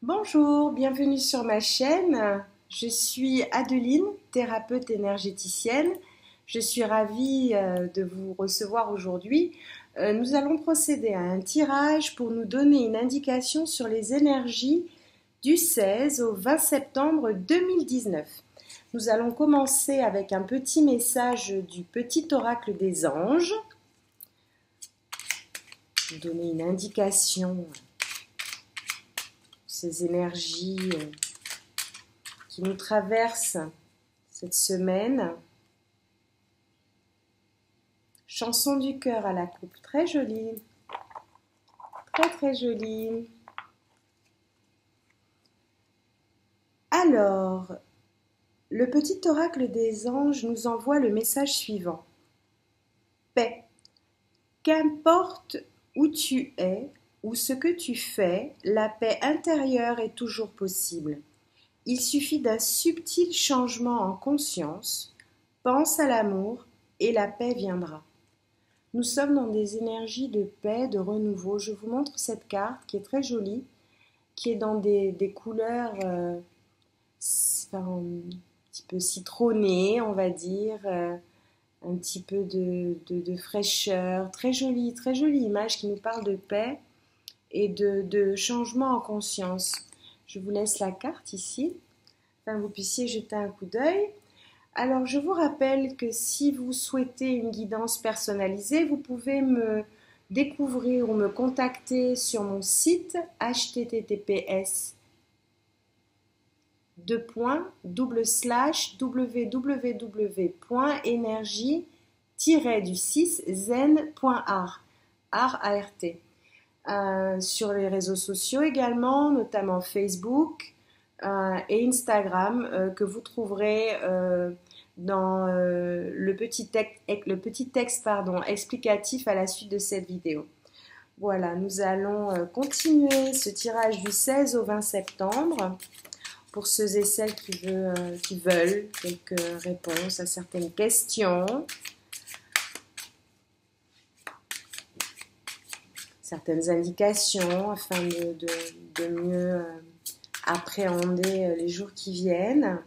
Bonjour, bienvenue sur ma chaîne. Je suis Adeline, thérapeute énergéticienne. Je suis ravie de vous recevoir aujourd'hui. Nous allons procéder à un tirage pour nous donner une indication sur les énergies du 16 au 20 septembre 2019. Nous allons commencer avec un petit message du petit oracle des anges. Nous donner une indication ces énergies qui nous traversent cette semaine. Chanson du cœur à la coupe, très jolie, très très jolie. Alors, le petit oracle des anges nous envoie le message suivant. Paix. Qu'importe où tu es ou ce que tu fais, la paix intérieure est toujours possible. Il suffit d'un subtil changement en conscience. Pense à l'amour et la paix viendra. Nous sommes dans des énergies de paix, de renouveau. Je vous montre cette carte qui est très jolie, qui est dans des couleurs un petit peu citronnées, on va dire, un petit peu de fraîcheur. Très jolie image qui nous parle de paix et de changement en conscience. Je vous laisse la carte ici, afin que vous puissiez jeter un coup d'œil. Alors, je vous rappelle que si vous souhaitez une guidance personnalisée, vous pouvez me découvrir ou me contacter sur mon site https://www.energie-du6zen.art sur les réseaux sociaux également, notamment Facebook et Instagram, que vous trouverez dans le petit texte explicatif à la suite de cette vidéo. Voilà, nous allons continuer ce tirage du 16 au 20 septembre pour ceux et celles qui veulent quelques réponses à certaines questions. Certaines indications afin de mieux appréhender les jours qui viennent.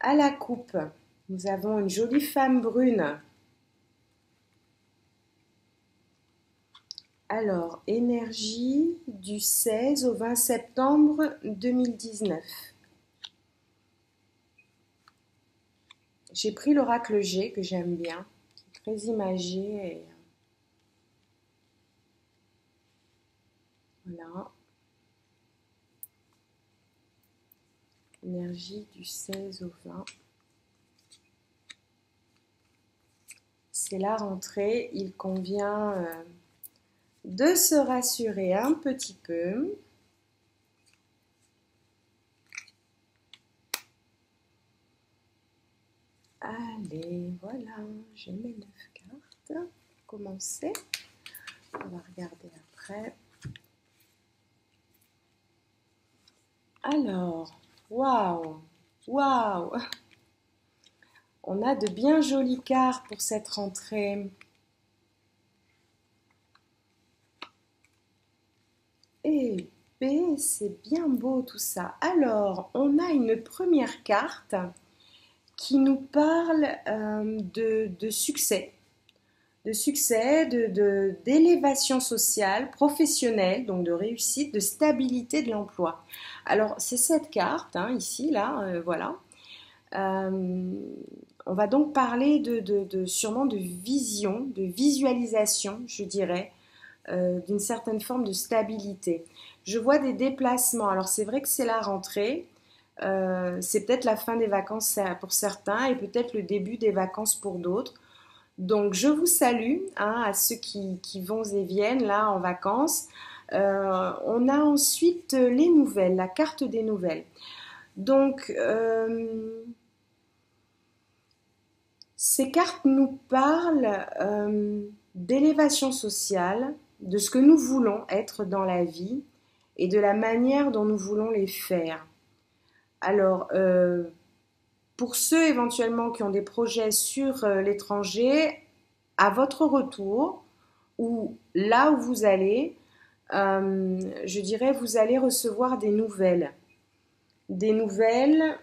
À la coupe, nous avons une jolie femme brune. Alors, énergie du 16 au 20 septembre 2019. J'ai pris l'oracle G que j'aime bien, qui est très imagé. Et voilà. Énergie du 16 au 20. C'est la rentrée, il convient de se rassurer un petit peu. Allez, voilà, j'ai mes 9 cartes. Pour commencer, on va regarder après. Alors, waouh, waouh! On a de bien jolies cartes pour cette rentrée. Eh bien, c'est bien beau tout ça. Alors, on a une première carte qui nous parle de succès. De succès, d'élévation sociale, professionnelle, donc de réussite, de stabilité de l'emploi. Alors, c'est cette carte, hein, ici, là, voilà. On va donc parler sûrement de vision, de visualisation, je dirais, d'une certaine forme de stabilité. Je vois des déplacements. Alors, c'est vrai que c'est la rentrée. C'est peut-être la fin des vacances pour certains et peut-être le début des vacances pour d'autres. Donc, je vous salue hein, à ceux qui vont et viennent là en vacances. On a ensuite les nouvelles, la carte des nouvelles. Donc, ces cartes nous parlent d'élévation sociale, de ce que nous voulons être dans la vie et de la manière dont nous voulons les faire. Alors, pour ceux éventuellement qui ont des projets sur l'étranger, à votre retour ou là où vous allez, je dirais, vous allez recevoir des nouvelles. Des nouvelles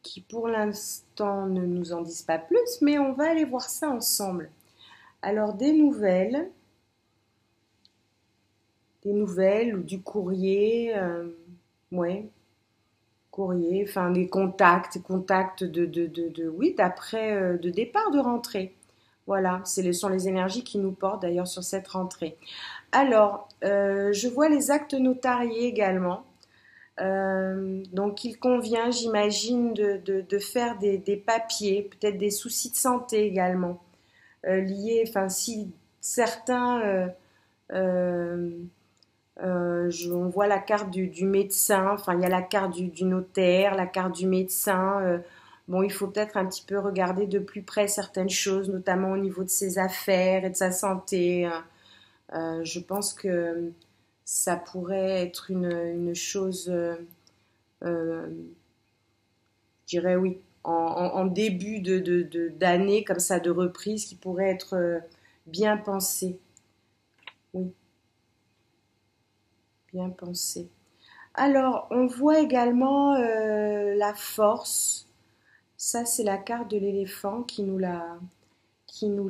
qui pour l'instant ne nous en disent pas plus, mais on va aller voir ça ensemble. Alors des nouvelles ou du courrier, ouais, courrier, enfin des contacts oui, d'après, de départ de rentrée. Voilà, ce sont les énergies qui nous portent d'ailleurs sur cette rentrée. Alors, je vois les actes notariés également. Donc, il convient, j'imagine, de faire des papiers, peut-être des soucis de santé également, liés, enfin, si certains, euh, on voit la carte du médecin, enfin, il y a la carte du notaire, la carte du médecin. Bon, il faut peut-être un petit peu regarder de plus près certaines choses, notamment au niveau de ses affaires et de sa santé. Je pense que ça pourrait être une chose, je dirais oui, en début d'année, comme ça, de reprise, qui pourrait être bien pensée. Oui, bien pensée. Alors, on voit également la force. Ça, c'est la carte de l'éléphant qui nous la, qui nous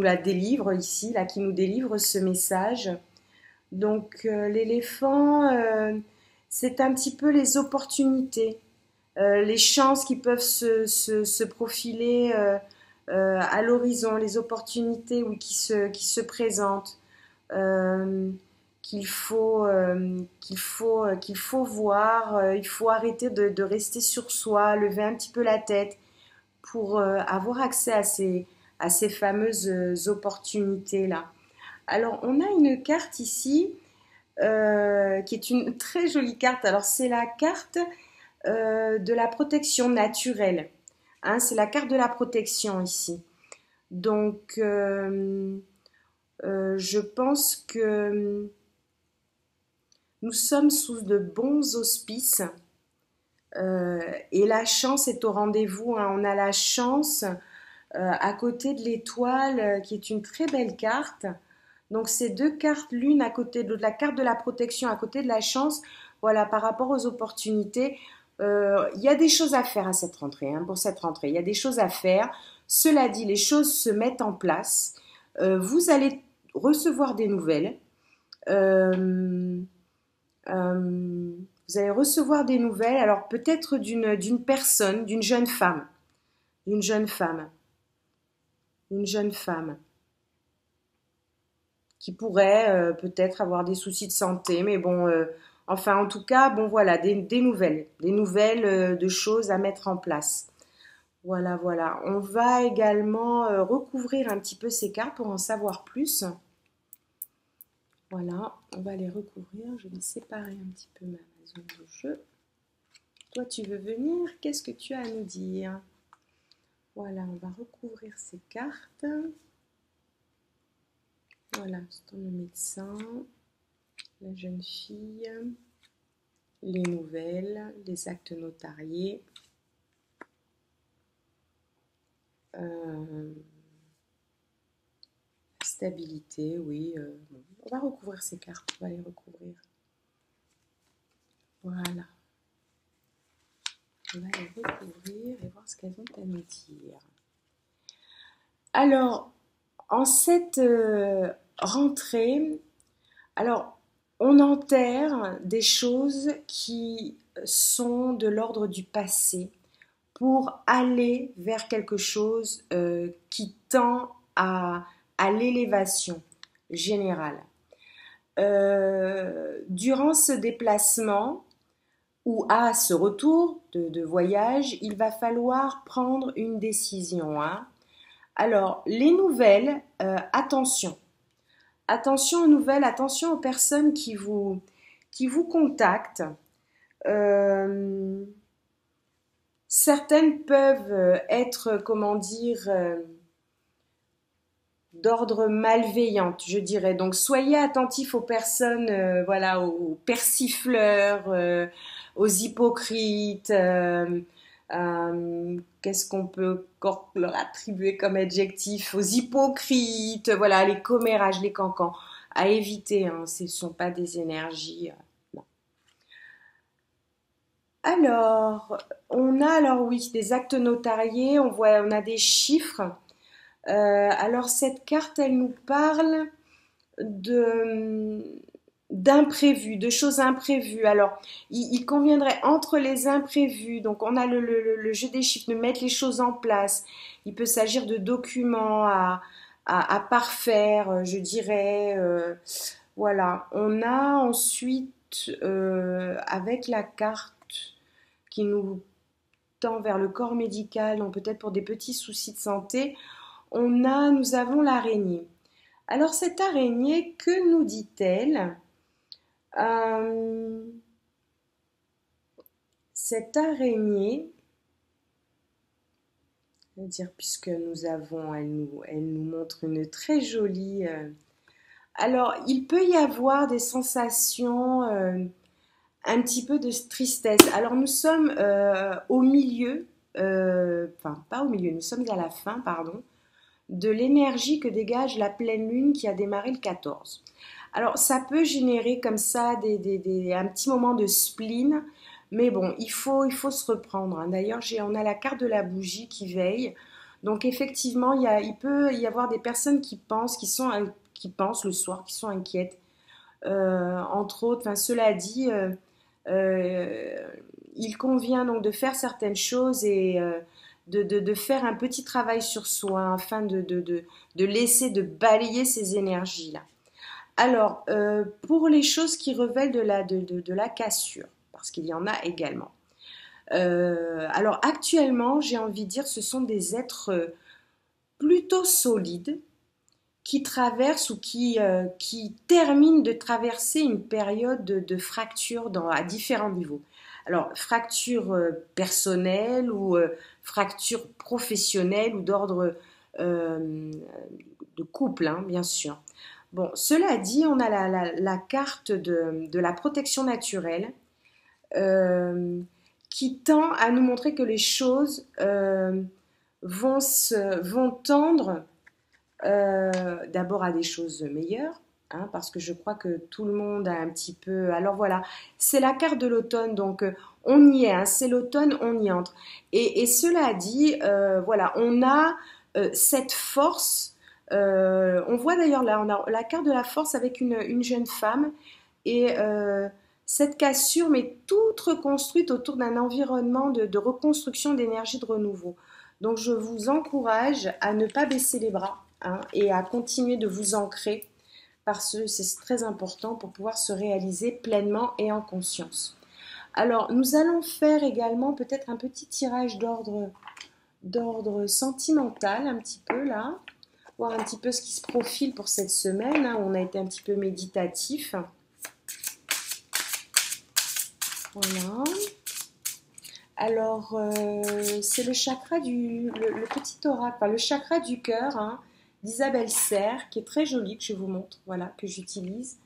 la délivre ici, là, qui nous délivre ce message. Donc, l'éléphant, c'est un petit peu les opportunités, les chances qui peuvent se profiler à l'horizon, les opportunités oui, qui se présentent. euh, qu'il faut voir, il faut arrêter de rester sur soi, lever un petit peu la tête pour avoir accès à ces fameuses opportunités-là. Alors, on a une carte ici qui est une très jolie carte. Alors, c'est la carte de la protection naturelle. Hein, c'est la carte de la protection ici. Donc, je pense que nous sommes sous de bons auspices et la chance est au rendez-vous. Hein. On a la chance à côté de l'étoile qui est une très belle carte. Donc ces deux cartes, l'une à côté de la carte de la protection, à côté de la chance, voilà, par rapport aux opportunités, il y a des choses à faire à cette rentrée, hein, pour cette rentrée. Il y a des choses à faire. Cela dit, les choses se mettent en place. Vous allez recevoir des nouvelles. Euh, vous allez recevoir des nouvelles, alors peut-être d'une personne, d'une jeune femme, une jeune femme qui pourrait peut-être avoir des soucis de santé, mais bon, enfin en tout cas, bon voilà, des nouvelles de choses à mettre en place. Voilà, voilà. On va également recouvrir un petit peu ces cartes pour en savoir plus. Voilà, on va les recouvrir. Je vais séparer un petit peu ma zone de jeu. Toi, tu veux venir? Qu'est-ce que tu as à nous dire? Voilà, on va recouvrir ces cartes. Voilà, c'est le médecin, la jeune fille, les nouvelles, les actes notariés. La stabilité, oui. On va recouvrir ces cartes, on va les recouvrir. Voilà. On va les recouvrir et voir ce qu'elles ont à nous dire. Alors, en cette rentrée, alors, on enterre des choses qui sont de l'ordre du passé pour aller vers quelque chose qui tend à l'élévation générale. Durant ce déplacement ou à ce retour de voyage, il va falloir prendre une décision. Hein. Alors, les nouvelles, attention. Attention aux nouvelles, attention aux personnes qui vous contactent. Euh, Certaines peuvent être, comment dire, d'ordre malveillante, je dirais. Donc soyez attentifs aux personnes, voilà, aux persifleurs, aux hypocrites. Qu'est-ce qu'on peut encore leur attribuer comme adjectif? Aux hypocrites, voilà, les commérages, les cancans, à éviter, hein, ce ne sont pas des énergies. Non. Alors oui, des actes notariés, on a des chiffres. Alors cette carte, elle nous parle de d'imprévus, de choses imprévues. Alors, il conviendrait entre les imprévus, donc on a le jeu des chiffres, de mettre les choses en place. Il peut s'agir de documents à parfaire, je dirais. Voilà. On a ensuite, avec la carte qui nous tend vers le corps médical, donc peut-être pour des petits soucis de santé, nous avons l'araignée. Alors cette araignée, que nous dit-elle? Euh, Cette araignée, dire puisque elle nous montre une très jolie. Alors, il peut y avoir des sensations, un petit peu de tristesse. Alors, nous sommes au milieu, enfin pas au milieu, nous sommes à la fin, pardon, de l'énergie que dégage la pleine lune qui a démarré le 14. Alors, ça peut générer comme ça un petit moment de spleen, mais bon, il faut se reprendre, hein. D'ailleurs, on a la carte de la bougie qui veille. Donc, effectivement, il peut y avoir des personnes qui pensent le soir, qui sont inquiètes. Entre autres, enfin, cela dit, euh, il convient donc de faire certaines choses et de faire un petit travail sur soi afin de laisser, de balayer ces énergies-là. Alors, pour les choses qui révèlent de la cassure, parce qu'il y en a également. Alors actuellement, j'ai envie de dire, ce sont des êtres plutôt solides qui traversent ou qui terminent de traverser une période de fracture à différents niveaux. Alors, fracture personnelle ou fracture professionnelle ou d'ordre euh, de couple, hein, bien sûr. Bon, cela dit, on a la carte de la protection naturelle euh, qui tend à nous montrer que les choses vont tendre d'abord à des choses meilleures, hein, parce que je crois que tout le monde a un petit peu. Alors voilà, c'est la carte de l'automne, donc on y est, hein, c'est l'automne, on y entre. Et cela dit, voilà, on a cette force. On voit d'ailleurs là, on a la carte de la force avec une jeune femme et cette cassure, mais toute reconstruite autour d'un environnement de reconstruction d'énergie de renouveau. Donc je vous encourage à ne pas baisser les bras, hein, et à continuer de vous ancrer parce que c'est très important pour pouvoir se réaliser pleinement et en conscience. Alors nous allons faire également peut-être un petit tirage d'ordre sentimental un petit peu là, voir un petit peu ce qui se profile pour cette semaine, hein, où on a été un petit peu méditatif. Voilà. Alors, c'est le chakra le petit oracle, enfin, le chakra du cœur, hein, d'Isabelle Serre, qui est très joli, que je vous montre, voilà, que j'utilise.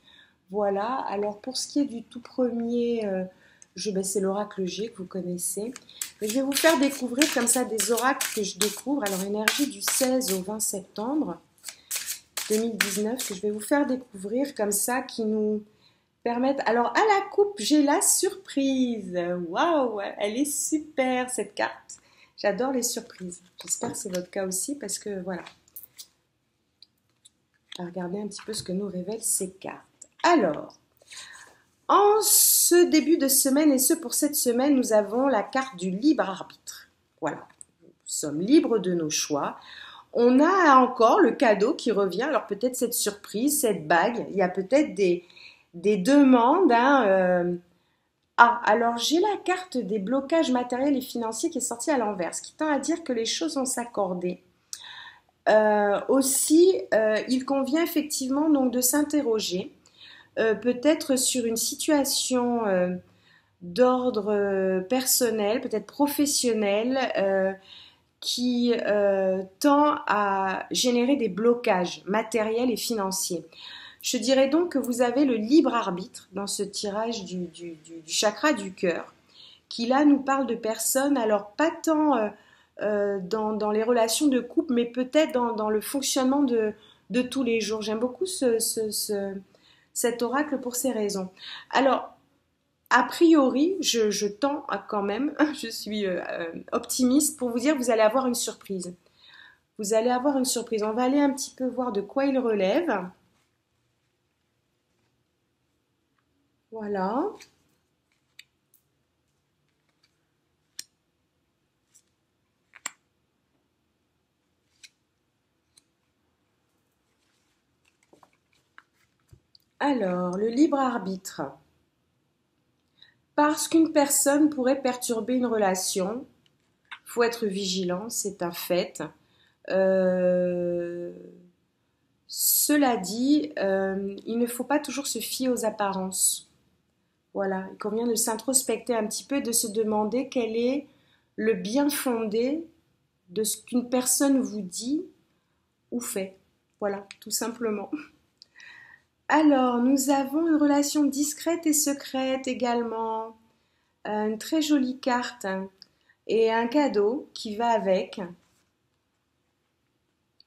Voilà. Alors, pour ce qui est du tout premier, c'est l'oracle G que vous connaissez. Mais je vais vous faire découvrir comme ça des oracles que je découvre. Alors, énergie du 16 au 20 septembre 2019, que je vais vous faire découvrir comme ça, qui nous permettent. Alors, à la coupe, j'ai la surprise. Waouh, elle est super cette carte. J'adore les surprises. J'espère que c'est votre cas aussi parce que voilà. On va regarder un petit peu ce que nous révèlent ces cartes. Alors, en ce début de semaine et ce pour cette semaine, nous avons la carte du libre arbitre. Voilà. Nous sommes libres de nos choix. On a encore le cadeau qui revient. Alors peut-être cette surprise, cette bague. Il y a peut-être des demandes, hein, alors j'ai la carte des blocages matériels et financiers qui est sortie à l'envers, ce qui tend à dire que les choses vont s'accorder. Aussi, il convient effectivement donc de s'interroger, peut-être sur une situation d'ordre personnel, peut-être professionnel, qui tend à générer des blocages matériels et financiers. Je dirais donc que vous avez le libre arbitre dans ce tirage du chakra du cœur, qui là nous parle de personnes, alors pas tant dans les relations de couple, mais peut-être dans le fonctionnement de tous les jours. J'aime beaucoup cet oracle pour ces raisons. Alors, a priori, je tends à quand même, je suis optimiste pour vous dire que vous allez avoir une surprise. Vous allez avoir une surprise. On va aller un petit peu voir de quoi il relève. Voilà. Alors, le libre arbitre. Parce qu'une personne pourrait perturber une relation, il faut être vigilant, c'est un fait. Euh, Cela dit, il ne faut pas toujours se fier aux apparences. Voilà, il convient de s'introspecter un petit peu et de se demander quel est le bien fondé de ce qu'une personne vous dit ou fait. Voilà, tout simplement. Alors, nous avons une relation discrète et secrète également. Une très jolie carte et un cadeau qui va avec.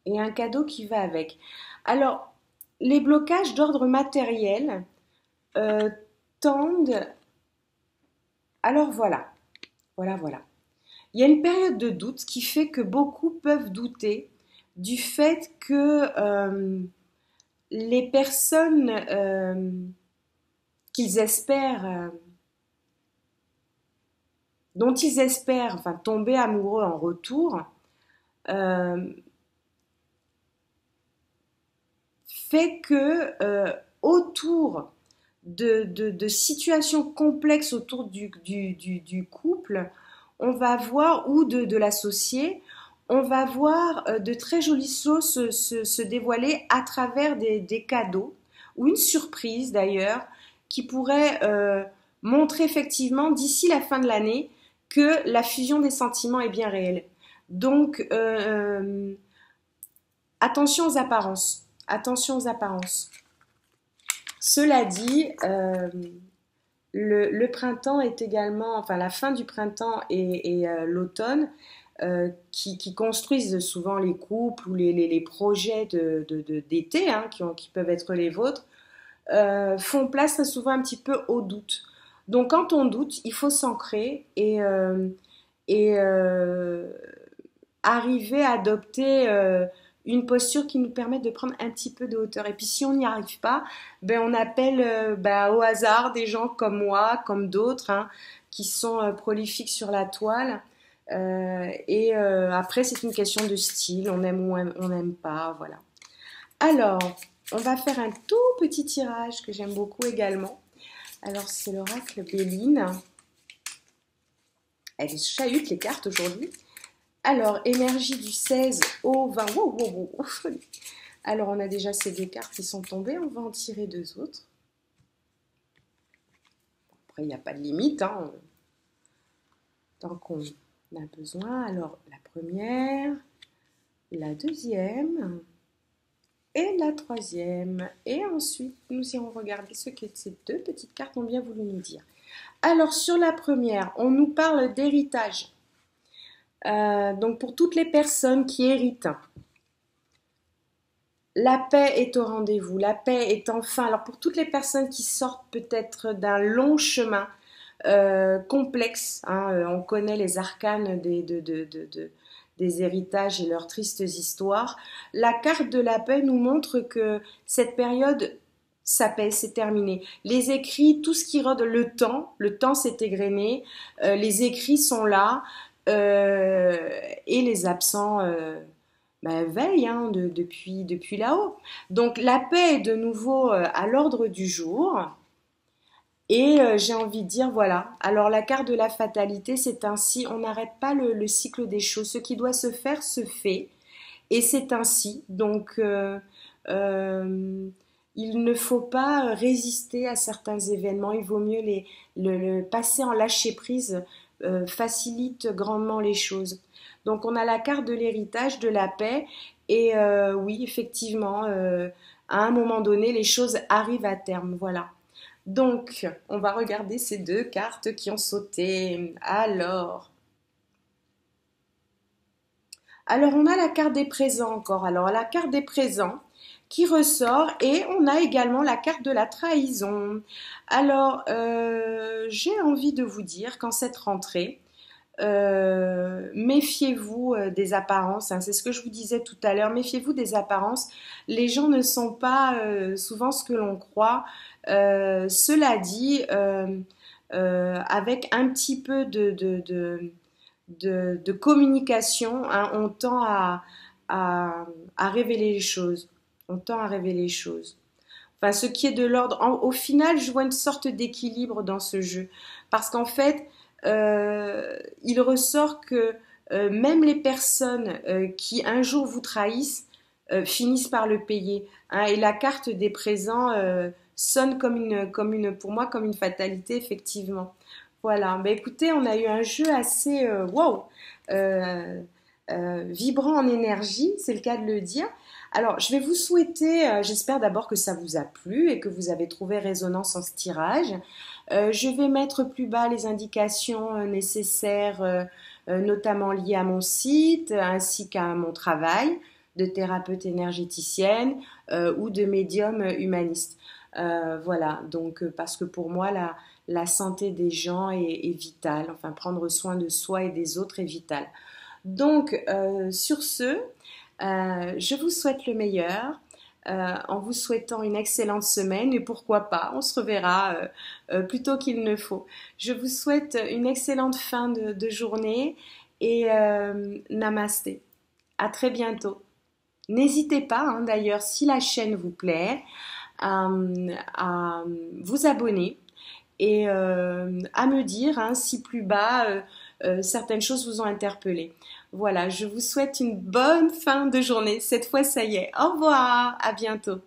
Et un cadeau qui va avec. Alors, les blocages d'ordre matériel euh, tendent... Alors voilà, voilà. Il y a une période de doute qui fait que beaucoup peuvent douter du fait que les personnes qu'ils espèrent, dont ils espèrent, enfin tomber amoureux en retour, euh, fait que autour de situations complexes autour du couple, on va voir, ou de l'associé, on va voir de très jolies choses se dévoiler à travers des cadeaux, ou une surprise d'ailleurs, qui pourrait montrer effectivement d'ici la fin de l'année que la fusion des sentiments est bien réelle. Donc, attention aux apparences. Attention aux apparences. Cela dit, le printemps est également, enfin la fin du printemps et l'automne, qui construisent souvent les couples ou les projets d'été, hein, qui peuvent être les vôtres, font place très souvent un petit peu au doute. Donc quand on doute, il faut s'ancrer et arriver à adopter une posture qui nous permet de prendre un petit peu de hauteur. Et puis si on n'y arrive pas, ben on appelle au hasard des gens comme moi, comme d'autres, hein, qui sont prolifiques sur la toile. Après, c'est une question de style, on aime ou on n'aime pas, voilà. Alors, on va faire un tout petit tirage que j'aime beaucoup également. Alors, c'est l'oracle Béline. Elle chahute les cartes aujourd'hui. Alors, énergie du 16 au 20. Wow. Alors, on a déjà ces deux cartes qui sont tombées. On va en tirer deux autres. Après, il n'y a pas de limite, hein, tant qu'on a besoin. Alors, la première, la deuxième et la troisième. Et ensuite, nous irons regarder ce que ces deux petites cartes ont bien voulu nous dire. Alors, sur la première, on nous parle d'héritage. Donc pour toutes les personnes qui héritent, la paix est au rendez-vous, la paix est enfin, alors pour toutes les personnes qui sortent peut-être d'un long chemin complexe, hein, on connaît les arcanes des héritages et leurs tristes histoires, la carte de la paix nous montre que cette période, sa paix, c'est terminé. Les écrits, tout ce qui rôde, le temps s'est égrené, les écrits sont là, et les absents veillent, hein, depuis là-haut. Donc la paix est de nouveau à l'ordre du jour. Et j'ai envie de dire, voilà, alors la carte de la fatalité, c'est ainsi, on n'arrête pas le cycle des choses. Ce qui doit se faire, se fait. Et c'est ainsi. Donc, il ne faut pas résister à certains événements. Il vaut mieux le passer en lâcher prise, facilite grandement les choses. Donc, on a la carte de l'héritage, de la paix. Et oui, effectivement, à un moment donné, les choses arrivent à terme. Voilà. Donc, on va regarder ces deux cartes qui ont sauté. Alors, on a la carte des présents encore. Alors, la carte des présents qui ressort et on a également la carte de la trahison. Alors, j'ai envie de vous dire qu'en cette rentrée, méfiez-vous des apparences, hein, c'est ce que je vous disais tout à l'heure, méfiez-vous des apparences. Les gens ne sont pas souvent ce que l'on croit. Cela dit, avec un petit peu de communication, hein, on tend à révéler les choses. On tend à révéler les choses. Enfin, ce qui est de l'ordre. Au final, je vois une sorte d'équilibre dans ce jeu. Parce qu'en fait, il ressort que même les personnes qui un jour vous trahissent finissent par le payer, hein. Et la carte des présents sonne pour moi, comme une fatalité, effectivement. Voilà. Ben, écoutez, on a eu un jeu assez wow, euh, vibrant en énergie, c'est le cas de le dire. Alors, je vais vous souhaiter, j'espère d'abord que ça vous a plu et que vous avez trouvé résonance en ce tirage. Je vais mettre plus bas les indications nécessaires, notamment liées à mon site, ainsi qu'à mon travail de thérapeute énergéticienne ou de médium humaniste. Voilà, donc parce que pour moi, la santé des gens est vitale, enfin prendre soin de soi et des autres est vital. Donc, sur ce, je vous souhaite le meilleur en vous souhaitant une excellente semaine et pourquoi pas, on se reverra plus tôt qu'il ne faut. Je vous souhaite une excellente fin de journée et namasté. À très bientôt. N'hésitez pas, hein, d'ailleurs, si la chaîne vous plaît, à vous abonner et à me dire hein, si plus bas certaines choses vous ont interpellé. Voilà, je vous souhaite une bonne fin de journée. Cette fois, ça y est. Au revoir, à bientôt.